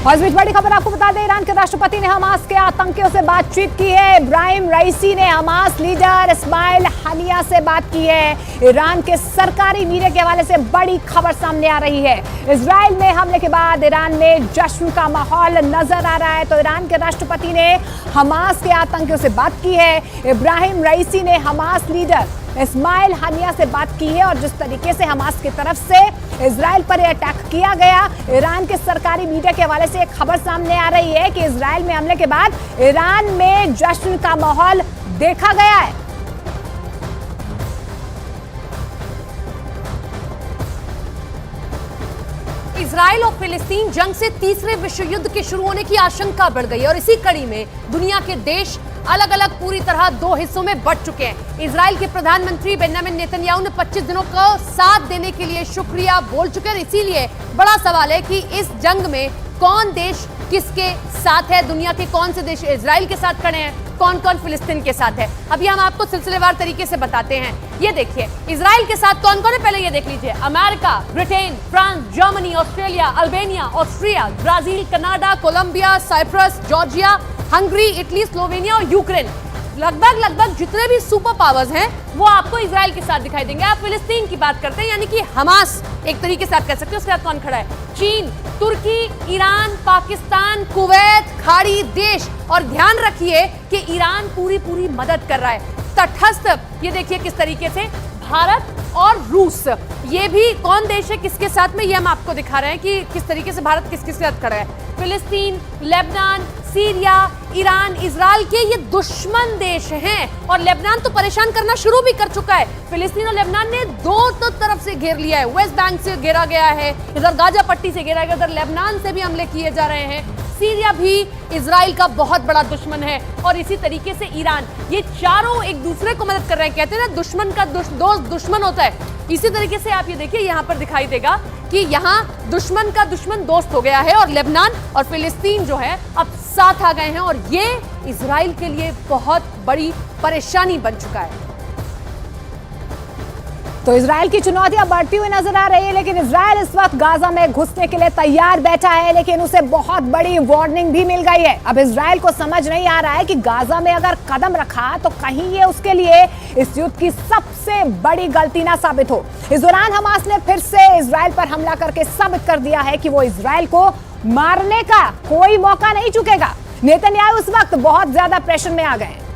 और इस बीच बड़ी खबर आपको बता दें, ईरान के राष्ट्रपति ने हमास के आतंकियों से बातचीत की है। इब्राहिम रईसी ने हमास लीडर इस्माइल हनिया से बात की है। ईरान के सरकारी मीडिया के हवाले से बड़ी खबर सामने आ रही है। इजराइल में हमले के बाद ईरान में जश्न का माहौल नजर आ रहा है। तो ईरान के राष्ट्रपति ने हमास के आतंकियों से बात की है। इब्राहिम रईसी ने हमास लीडर इस्माइल हनिया से बात की है। और जिस तरीके से हमास की तरफ से इजराइल पर अटैक किया गया, ईरान के सरकारी मीडिया के हवाले से एक खबर सामने आ रही है कि इजराइल में हमले के बाद ईरान में जश्न का माहौल देखा गया है। इजराइल और फिलिस्तीन जंग से तीसरे विश्व युद्ध के शुरू होने की आशंका बढ़ गई और इसी कड़ी में दुनिया के देश अलग अलग पूरी तरह दो हिस्सों में बंट चुके हैं। इजराइल के प्रधानमंत्री बेंजामिन नेतन्याहू ने 25 दिनों का साथ देने के लिए शुक्रिया बोल चुके हैं। इसीलिए बड़ा सवाल है कि इस जंग में कौन देश किसके साथ है, दुनिया के कौन से देश इजराइल के साथ खड़े हैं, कौन कौन फिलिस्तीन के साथ है। अभी हम आपको सिलसिलेवार तरीके से बताते हैं। ये देखिए इजराइल के साथ कौन कौन है, पहले ये देख लीजिए। America, Britain, France, Germany, Australia, Albania, Austria, Brazil, Canada, Colombia, Cyprus, Georgia, Hungary, Italy, Slovenia और यूक्रेन। लगभग जितने भी सुपर पावर्स हैं वो आपको इजराइल के साथ दिखाई देंगे। आप फिलिस्तीन की बात करते हैं, यानी कि हमास एक तरीके से आप कह सकते हैं। उसके साथ कौन खड़ा है? चीन, तुर्की, ईरान, पाकिस्तान, कुवैत, खाड़ी देश। और ध्यान रखिए कि ईरान पूरी मदद कर रहा है तटस्थ। ये देखिए किस तरीके से भारत और रूस, ये भी कौन देश है किसके साथ में, ये हम आपको दिखा रहे हैं कि किस तरीके से भारत किसके साथ खड़ा है। फिलिस्तीन, लेबनान, सीरिया, ईरान, इजराइल के ये दुश्मन देश हैं और लेबनान तो परेशान करना शुरू भी कर चुका है। फिलिस्तीन और लेबनान ने दो तरफ से घेर लिया है। वेस्ट बैंक से घेरा गया है, इधर गाजा पट्टी से घेरा गया, इधर लेबनान से भी हमले किए जा रहे हैं। सीरिया भी इजराइल का बहुत बड़ा दुश्मन है और इसी तरीके से ईरान, ये चारों एक दूसरे को मदद कर रहे हैं। कहते हैं ना दुश्मन का दोस्त दुश्मन होता है। इसी तरीके से आप ये देखिए यहाँ पर दिखाई देगा कि यहाँ दुश्मन का दुश्मन दोस्त हो गया है और लेबनान और फिलिस्तीन जो है अब साथ आ गए हैं और ये इजराइल के लिए बहुत बड़ी परेशानी बन चुका है। तो इजराइल की चुनौतियां बढ़ती हुई नजर आ रही है, लेकिन इजराइल इस वक्त गाजा में घुसने के लिए तैयार बैठा है, लेकिन उसे बहुत बड़ी वार्निंग भी मिल गई है। अब इजराइल को समझ नहीं आ रहा है कि गाजा में अगर कदम रखा तो कहीं ये उसके लिए इस युद्ध की सबसे बड़ी गलती ना साबित हो। इस दौरान हमास ने फिर से इजराइल पर हमला करके साबित कर दिया है कि वो इजराइल को मारने का कोई मौका नहीं चुकेगा। नेतन्याहू उस वक्त बहुत ज्यादा प्रेशर में आ गए हैं।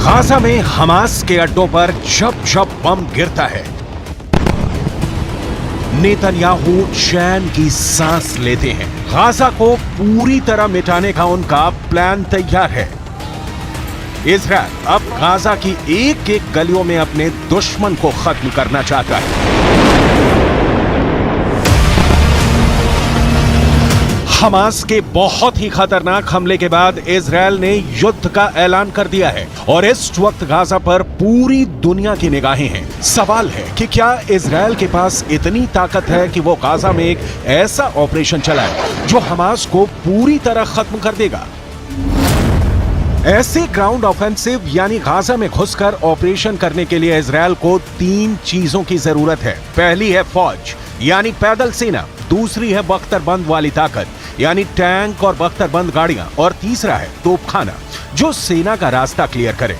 गाजा में हमास के अड्डों पर जब बम गिरता है, नेतन्याहू चैन की सांस लेते हैं। गाजा को पूरी तरह मिटाने का उनका प्लान तैयार है। इजराइल अब गाजा की एक गलियों में अपने दुश्मन को खत्म करना चाहता है। हमास के बहुत ही खतरनाक हमले के बाद इजराइल ने युद्ध का ऐलान कर दिया है और इस वक्त गाजा पर पूरी दुनिया की निगाहें हैं। सवाल है कि क्या इजराइल के पास इतनी ताकत है कि वो गाजा में एक ऐसा ऑपरेशन चलाए जो हमास को पूरी तरह खत्म कर देगा। ऐसे ग्राउंड ऑफेंसिव यानी गाजा में घुसकर ऑपरेशन करने के लिए इजराइल को 3 चीजों की जरूरत है। पहली है फौज यानी पैदल सेना, दूसरी है बख्तरबंद वाली ताकत यानी टैंक और बख्तरबंद गाड़ियां, और तीसरा है तोपखाना जो सेना का रास्ता क्लियर करे।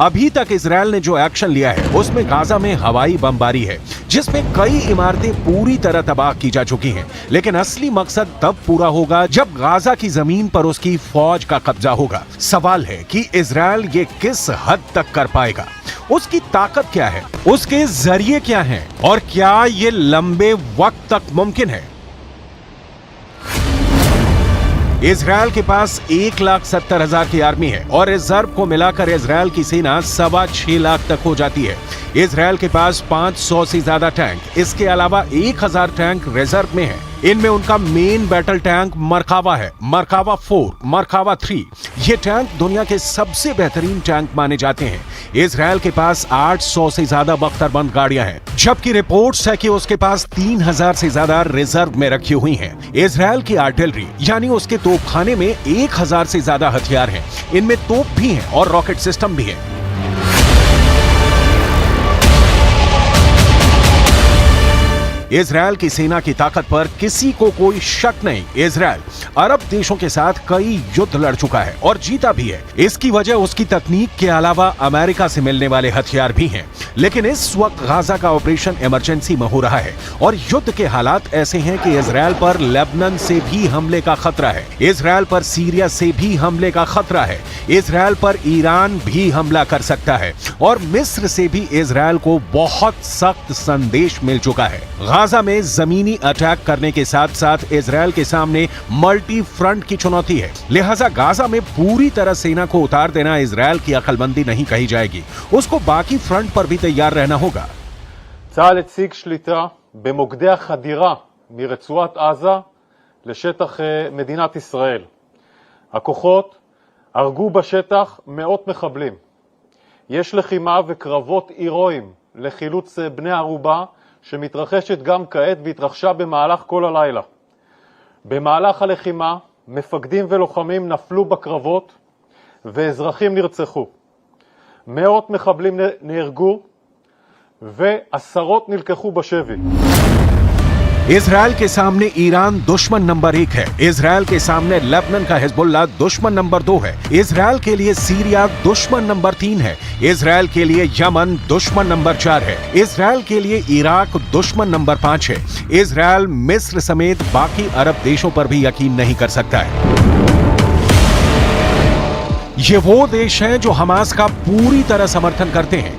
अभी तक इजराइल ने जो एक्शन लिया है उसमें गाजा में हवाई बमबारी है जिसमें कई इमारतें पूरी तरह तबाह की जा चुकी हैं, लेकिन असली मकसद तब पूरा होगा जब गाजा की जमीन पर उसकी फौज का कब्जा होगा। सवाल है कि इजराइल ये किस हद तक कर पाएगा, उसकी ताकत क्या है, उसके जरिए क्या हैं और क्या ये लंबे वक्त तक मुमकिन है। इजराइल के पास 1,70,000 की आर्मी है और रिजर्व को मिलाकर इजराइल की सेना 6.25 लाख तक हो जाती है। इजराइल के पास 500 से ज्यादा टैंक, इसके अलावा 1,000 टैंक रिजर्व में है। इनमें उनका मेन बैटल टैंक मरकावा है, मरकावा 4, मरकावा 3। ये टैंक दुनिया के सबसे बेहतरीन टैंक माने जाते हैं। इजरायल के पास 800 से ज्यादा बख्तरबंद गाड़ियां हैं, जबकि रिपोर्ट्स है कि उसके पास 3000 से ज्यादा रिजर्व में रखी हुई हैं। इजरायल की आर्टिलरी यानी उसके तोपखाने में 1000 से ज्यादा हथियार हैं। इनमें तोप भी हैं और रॉकेट सिस्टम भी है। इजरायल की सेना की ताकत पर किसी को कोई शक नहीं। इजरायल अरब देशों के साथ कई युद्ध लड़ चुका है और जीता भी है। इसकी वजह उसकी तकनीक के अलावा अमेरिका से मिलने वाले हथियार भी हैं। लेकिन इस वक्त गाजा का ऑपरेशन इमरजेंसी में हो रहा है और युद्ध के हालात ऐसे हैं कि इजरायल पर लेबनान से भी हमले का खतरा है, इजरायल पर सीरिया से भी हमले का खतरा है, इजरायल पर ईरान भी हमला कर सकता है और मिस्र से भी इजरायल को बहुत सख्त संदेश मिल चुका है। गाजा में जमीनी अटैक करने के साथ साथ इजरायल के सामने मल्टी फ्रंट की चुनौती है। लिहाजा गाजा में पूरी तरह सेना को उतार देना इजरायल की अक्लमंदी नहीं कही जाएगी, उसको बाकी फ्रंट पर भी तैयार रहना होगा। צה"ל הציג שליטה במוקדי החדירה מרצועת עזה לשטח מדינת ישראל. הכוחות הרגו בשטח מאות מחבלים. יש לחימה וקרבות הירואיים לחילוץ בני ערובה שמתרחשת גם כעת והתרחשה במהלך כל הלילה. במהלך הלחימה מפקדים ולוחמים נפלו בקרבות ואזרחים נרצחו. מאות מחבלים נהרגו ועשרות נלקחו בשבי. इजरायल के सामने ईरान दुश्मन नंबर 1 है, इजरायल के सामने लेबनान का हिजबुल्लाह दुश्मन नंबर 2 है, इजरायल के लिए सीरिया दुश्मन नंबर 3 है, इजरायल के लिए यमन दुश्मन नंबर 4 है, इजरायल के लिए इराक दुश्मन नंबर 5 है। इजरायल मिस्र समेत बाकी अरब देशों पर भी यकीन नहीं कर सकता है। ये वो देश हैं जो हमास का पूरी तरह समर्थन करते हैं।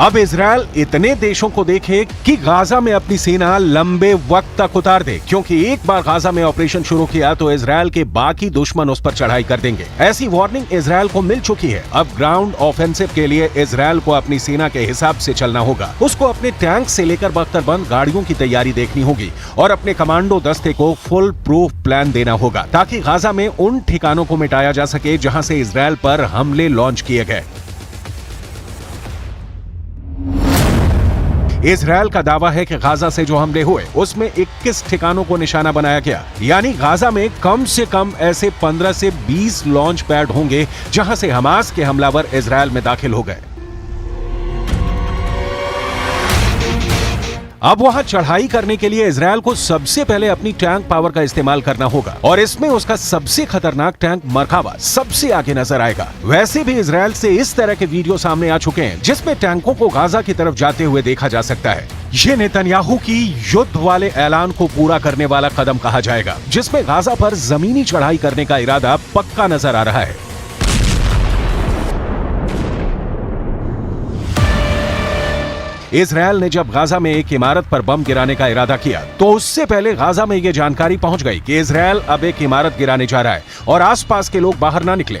अब इजरायल इतने देशों को देखे कि गाजा में अपनी सेना लंबे वक्त तक उतार दे, क्योंकि एक बार गाजा में ऑपरेशन शुरू किया तो इजरायल के बाकी दुश्मन उस पर चढ़ाई कर देंगे। ऐसी वार्निंग इजरायल को मिल चुकी है। अब ग्राउंड ऑफेंसिव के लिए इजरायल को अपनी सेना के हिसाब से चलना होगा। उसको अपने टैंक से लेकर बख्तरबंद गाड़ियों की तैयारी देखनी होगी और अपने कमांडो दस्ते को फुल प्रूफ प्लान देना होगा ताकि गाजा में उन ठिकानों को मिटाया जा सके जहां से इजरायल पर हमले लॉन्च किए गए। इजरायल का दावा है कि गाजा से जो हमले हुए उसमें 21 ठिकानों को निशाना बनाया गया, यानी गाजा में कम से कम ऐसे 15 से 20 लॉन्च पैड होंगे जहां से हमास के हमलावर इजरायल में दाखिल हो गए। अब वहां चढ़ाई करने के लिए इजरायल को सबसे पहले अपनी टैंक पावर का इस्तेमाल करना होगा और इसमें उसका सबसे खतरनाक टैंक मरकावा सबसे आगे नजर आएगा। वैसे भी इजरायल से इस तरह के वीडियो सामने आ चुके हैं जिसमें टैंकों को गाजा की तरफ जाते हुए देखा जा सकता है। ये नेतन्याहू की युद्ध वाले ऐलान को पूरा करने वाला कदम कहा जाएगा, जिसमें गाजा पर जमीनी चढ़ाई करने का इरादा पक्का नजर आ रहा है। इजरायल ने जब गाजा में एक इमारत पर बम गिराने का इरादा किया तो उससे पहले गाजा में यह जानकारी पहुंच गई कि इजरायल अब एक इमारत गिराने जा रहा है और आसपास के लोग बाहर ना निकले।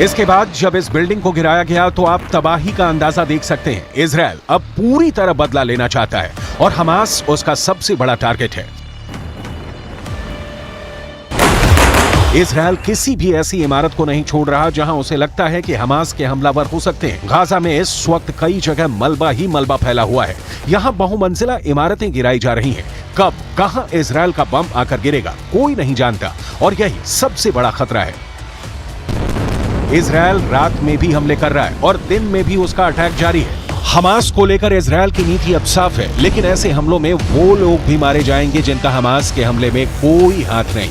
इसके बाद जब इस बिल्डिंग को गिराया गया तो आप तबाही का अंदाजा देख सकते हैं। इजरायल अब पूरी तरह बदला लेना चाहता है और हमास उसका सबसे बड़ा टारगेट है। इजरायल किसी भी ऐसी इमारत को नहीं छोड़ रहा जहां उसे लगता है कि हमास के हमलावर हो सकते हैं। गाजा में इस वक्त कई जगह मलबा ही मलबा फैला हुआ है। यहां बहुमंजिला इमारतें गिराई जा रही हैं। कब कहां इजराइल का बम आकर गिरेगा कोई नहीं जानता, और यही सबसे बड़ा खतरा है। इजराइल रात में भी हमले कर रहा है और दिन में भी उसका अटैक जारी है। हमास को लेकर इजराइल की नीति अब साफ है, लेकिन ऐसे हमलों में वो लोग भी मारे जाएंगे जिनका हमास के हमले में कोई हाथ नहीं।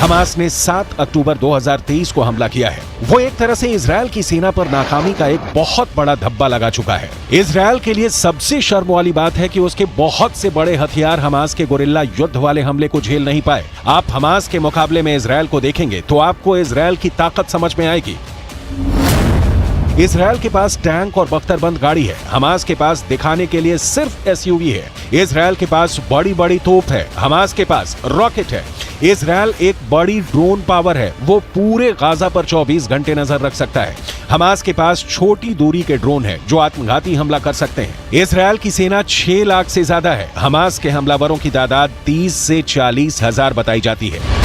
हमास ने 7 अक्टूबर 2023 को हमला किया है। वो एक तरह से इजराइल की सेना पर नाकामी का एक बहुत बड़ा धब्बा लगा चुका है। इजराइल के लिए सबसे शर्म वाली बात है कि उसके बहुत से बड़े हथियार हमास के गोरिल्ला युद्ध वाले हमले को झेल नहीं पाए। आप हमास के मुकाबले में इजराइल को देखेंगे तो आपको इजराइल की ताकत समझ में आएगी। इजराइल के पास टैंक और बख्तरबंद गाड़ी है, हमास के पास दिखाने के लिए सिर्फ एसयूवी है। इजराइल के पास बड़ी बड़ी तोप है, हमास के पास रॉकेट है। इजराइल एक बड़ी ड्रोन पावर है, वो पूरे गाजा पर 24 घंटे नजर रख सकता है। हमास के पास छोटी दूरी के ड्रोन है जो आत्मघाती हमला कर सकते हैं। इजराइल की सेना 6 लाख से ज्यादा है, हमास के हमलावरों की तादाद 30 से 40 हजार बताई जाती है।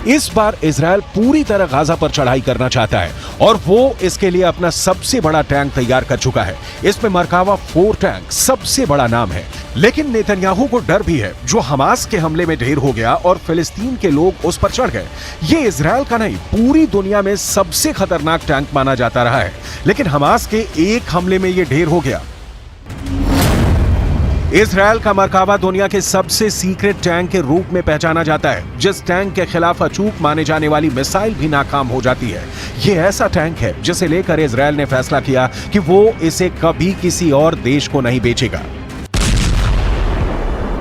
इस बार इजराइल पूरी तरह गाजा पर चढ़ाई करना चाहता है और वो इसके लिए अपना सबसे बड़ा टैंक तैयार कर चुका है। इसमें मरकावा 4 टैंक सबसे बड़ा नाम है। लेकिन नेतन्याहू को डर भी है, जो हमास के हमले में ढेर हो गया और फिलिस्तीन के लोग उस पर चढ़ गए। ये इजराइल का नहीं, पूरी दुनिया में सबसे खतरनाक टैंक माना जाता रहा है, लेकिन हमास के एक हमले में ये ढेर हो गया। इजराइल का मरकावा दुनिया के सबसे सीक्रेट टैंक के रूप में पहचाना जाता है, जिस टैंक के खिलाफ अचूक माने जाने वाली मिसाइल भी नाकाम हो जाती है। ये ऐसा टैंक है जिसे लेकर इजराइल ने फैसला किया कि वो इसे कभी किसी और देश को नहीं बेचेगा।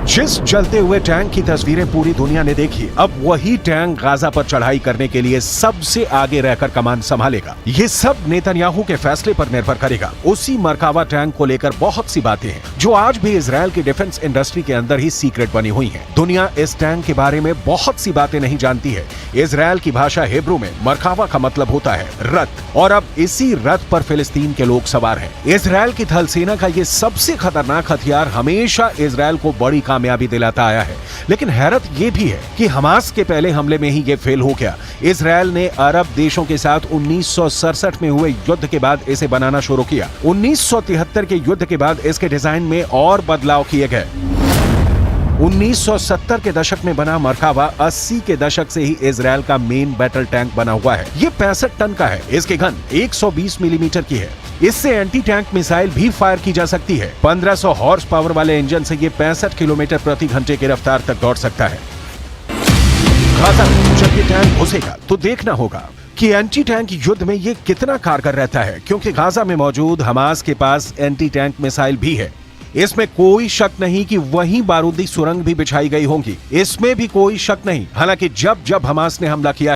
जिस जलते हुए टैंक की तस्वीरें पूरी दुनिया ने देखी, अब वही टैंक गाजा पर चढ़ाई करने के लिए सबसे आगे रहकर कमान संभालेगा। ये सब नेतन्याहू के फैसले पर निर्भर करेगा। उसी मरकावा टैंक को लेकर बहुत सी बातें हैं जो आज भी इजराइल की डिफेंस इंडस्ट्री के अंदर ही सीक्रेट बनी हुई हैं। दुनिया इस टैंक के बारे में बहुत सी बातें नहीं जानती है। इजराइल की भाषा हिब्रू में मरकावा का मतलब होता है रथ, और अब इसी रथ पर फिलिस्तीन के लोग सवार हैं। इजराइल की थल सेना का ये सबसे खतरनाक हथियार हमेशा इजराइल को बड़ी कामयाबी दिलाता आया है। लेकिन हैरत यह भी है कि हमास के पहले हमले में ही ये फेल हो गया। इजराइल ने अरब देशों के साथ 1967 में हुए युद्ध के बाद इसे बनाना शुरू किया। 1973 के युद्ध के बाद इसके डिजाइन में और बदलाव किए गए। 1970 के दशक में बना मरकावा 80 के दशक से ही इजराइल का मेन बैटल टैंक बना हुआ है। ये 65 टन का है। इसकी गन 120 मिलीमीटर की है। इससे एंटी टैंक मिसाइल भी फायर की जा सकती है। 1500 हॉर्स पावर वाले इंजन से ये 65 किलोमीटर प्रति घंटे की रफ्तार तक दौड़ सकता है। गाजा में जब ये टैंक घुसेगा तो देखना होगा कि एंटी टैंक युद्ध में ये कितना कारगर रहता है, क्योंकि गाजा में मौजूद हमास के पास एंटी टैंक मिसाइल भी है। इसमें कोई शक नहीं कि वहीं बारूदी सुरंग भी बिछाई गई होंगी, इसमें भी कोई शक नहीं। हालांकि जब जब हमास ने हमला किया